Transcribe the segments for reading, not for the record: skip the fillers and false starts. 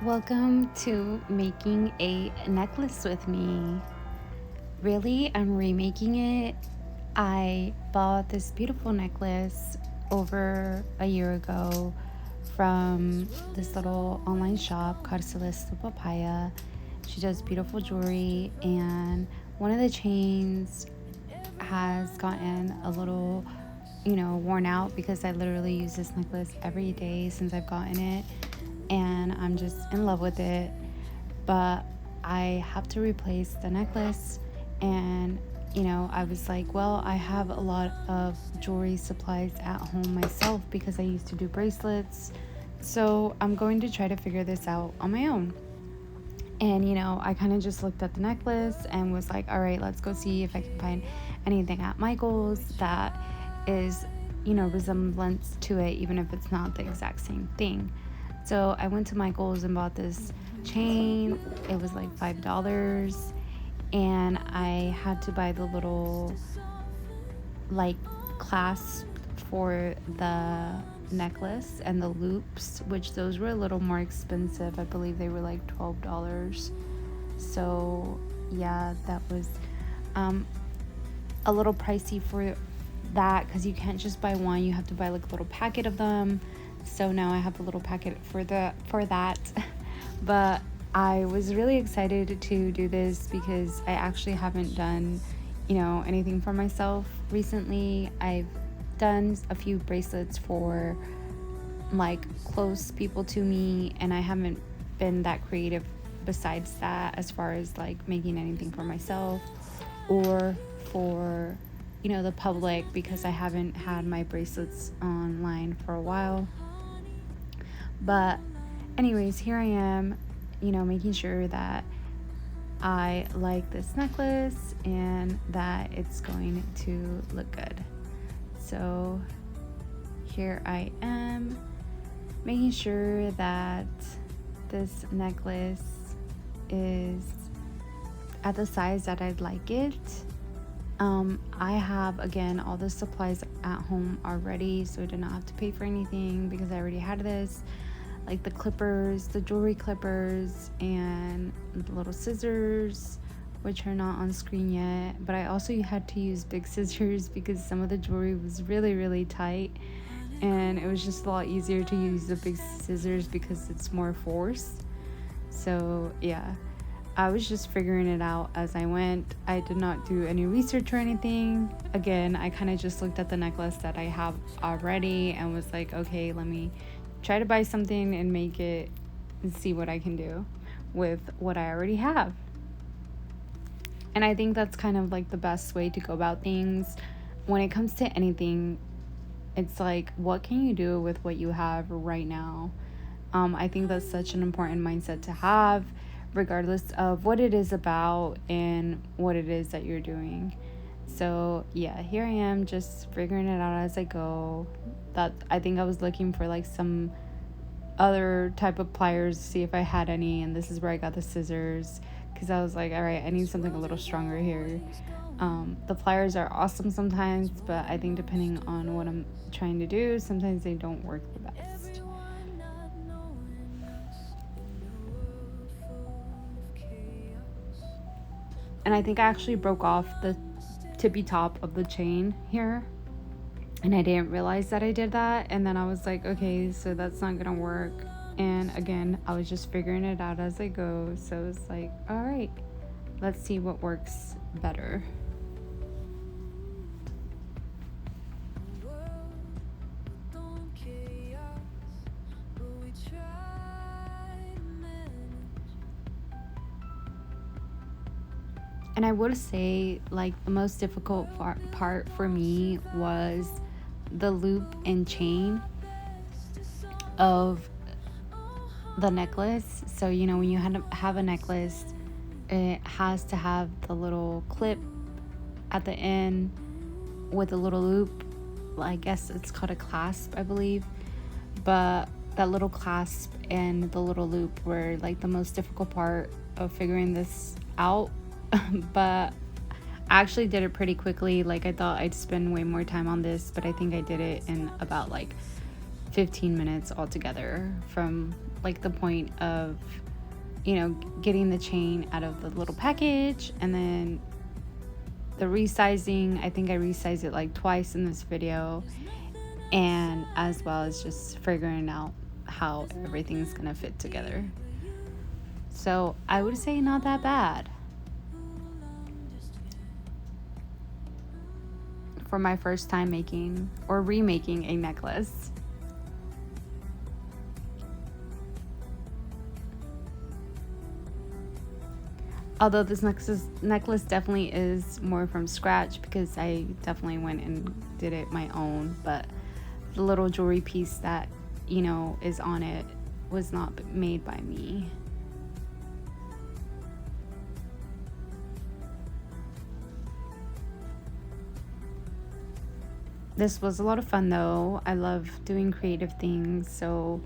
Welcome to making a necklace with me. Really, I'm remaking it. I bought this beautiful necklace over a year ago from this little online shop called 𝐖𝐨𝐫𝐤. She does beautiful jewelry, and one of the chains has gotten a little, worn out because I literally use this necklace every day since I've gotten it, and I'm just in love with it. But I have to replace the necklace, and I was like, well, I have a lot of jewelry supplies at home myself because I used to do bracelets, so I'm going to try to figure this out on my own. And I kind of just looked at the necklace and was like, all right, let's go see if I can find anything at Michael's that is resemblance to it, even if it's not the exact same thing. So I went to Michael's and bought this chain. It was like $5, and I had to buy the little like clasp for the necklace and the loops, which those were a little more expensive. I believe they were like $12. So yeah, that was a little pricey for that, because you can't just buy one, you have to buy like a little packet of them. So now I have a little packet for that. But I was really excited to do this because I actually haven't done anything for myself recently. I've done a few bracelets for like close people to me, and I haven't been that creative besides that as far as like making anything for myself or for the public, because I haven't had my bracelets online for a while. But anyways, here I am, making sure that I like this necklace and that it's going to look good. So here I am, making sure that this necklace is at the size that I'd like it. I have, again, all the supplies at home already, so I did not have to pay for anything because I already had this, like the clippers, the jewelry clippers, and the little scissors, which are not on screen yet. But I also had to use big scissors because some of the jewelry was really, really tight, and it was just a lot easier to use the big scissors because it's more force. So yeah, I was just figuring it out as I went. I did not do any research or anything. Again, I kind of just looked at the necklace that I have already and was like, okay, let me try to buy something and make it and see what I can do with what I already have. And I think that's kind of like the best way to go about things when it comes to anything. It's like, what can you do with what you have right now? I think that's such an important mindset to have, regardless of what it is about and what it is that you're doing. So yeah, here I am just figuring it out as I go. That I think I was looking for like some other type of pliers to see if I had any, and this is where I got the scissors, because I was like, all right, I need something a little stronger here. The pliers are awesome sometimes, but I think depending on what I'm trying to do, sometimes they don't work the best. And I think I actually broke off the tippy top of the chain here, and I didn't realize that I did that. And then I was like, okay, so that's not gonna work. And again, I was just figuring it out as I go. So it's like, all right, let's see what works better. And I would say, like, the most difficult part for me was the loop and chain of the necklace. So, when you have a necklace, it has to have the little clip at the end with a little loop. I guess it's called a clasp, I believe. But that little clasp and the little loop were like the most difficult part of figuring this out. But I actually did it pretty quickly. Like, I thought I'd spend way more time on this, but I think I did it in about like 15 minutes altogether, from like the point of, you know, getting the chain out of the little package, and then the resizing. I think I resized it like twice in this video, and as well as just figuring out how everything's gonna fit together. So I would say not that bad for my first time making or remaking a necklace. Although this necklace definitely is more from scratch, because I definitely went and did it my own, but the little jewelry piece that, you know, is on it was not made by me. This was a lot of fun though. I love doing creative things, so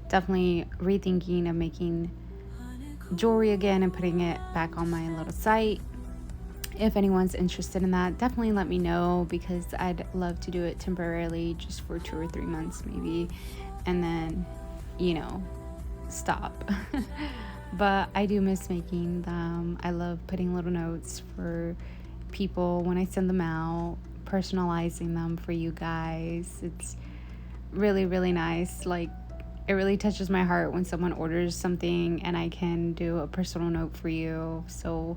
definitely rethinking of making jewelry again and putting it back on my little site. If anyone's interested in that, definitely let me know, because I'd love to do it temporarily, just for 2 or 3 months maybe, and then, you know, stop. But I do miss making them. I love putting little notes for people when I send them out, personalizing them for you guys. It's really, really nice. Like, it really touches my heart when someone orders something and I can do a personal note for you. So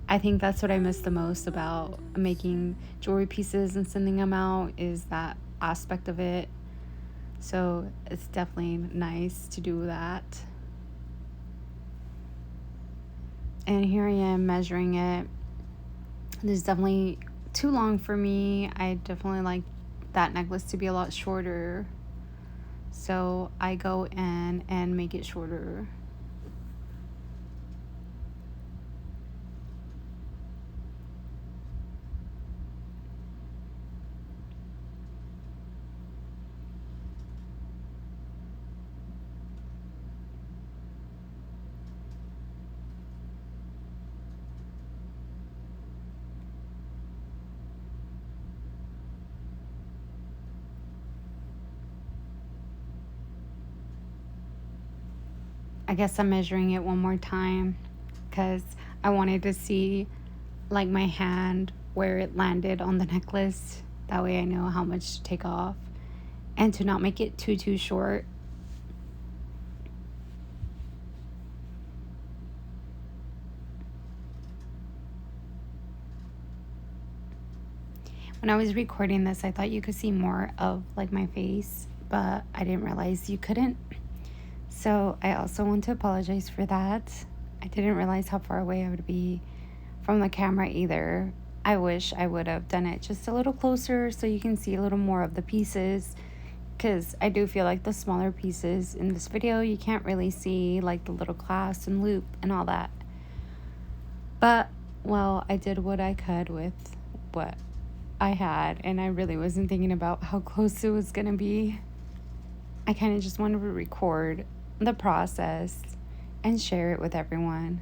I think that's what I miss the most about making jewelry pieces and sending them out, is that aspect of it. So it's definitely nice to do that. And here I am measuring it. This is definitely too long for me. I definitely like that necklace to be a lot shorter. So I go in and make it shorter. I guess I'm measuring it one more time, because I wanted to see like my hand where it landed on the necklace. That way I know how much to take off, and to not make it too short. When I was recording this, I thought you could see more of like my face, but I didn't realize you couldn't. So I also want to apologize for that. I didn't realize how far away I would be from the camera either. I wish I would have done it just a little closer so you can see a little more of the pieces, because I do feel like the smaller pieces in this video, you can't really see like the little clasp and loop and all that. But, well, I did what I could with what I had, and I really wasn't thinking about how close it was gonna be. I kind of just wanted to record the process and share it with everyone.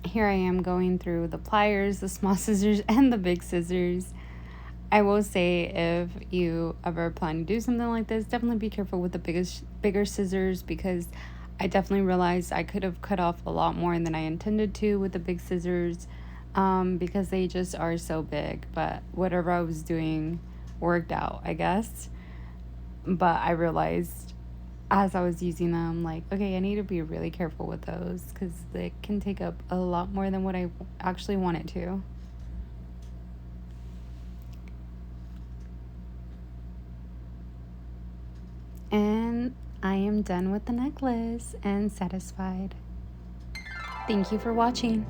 Here I am going through the pliers, the small scissors, and the big scissors. I will say, if you ever plan to do something like this, definitely be careful with the bigger scissors, because I definitely realized I could have cut off a lot more than I intended to with the big scissors, because they just are so big. But whatever I was doing worked out, I guess. But I realized as I was using them, like, okay, I need to be really careful with those, because they can take up a lot more than what I actually want it to. And I am done with the necklace and satisfied. Thank you for watching.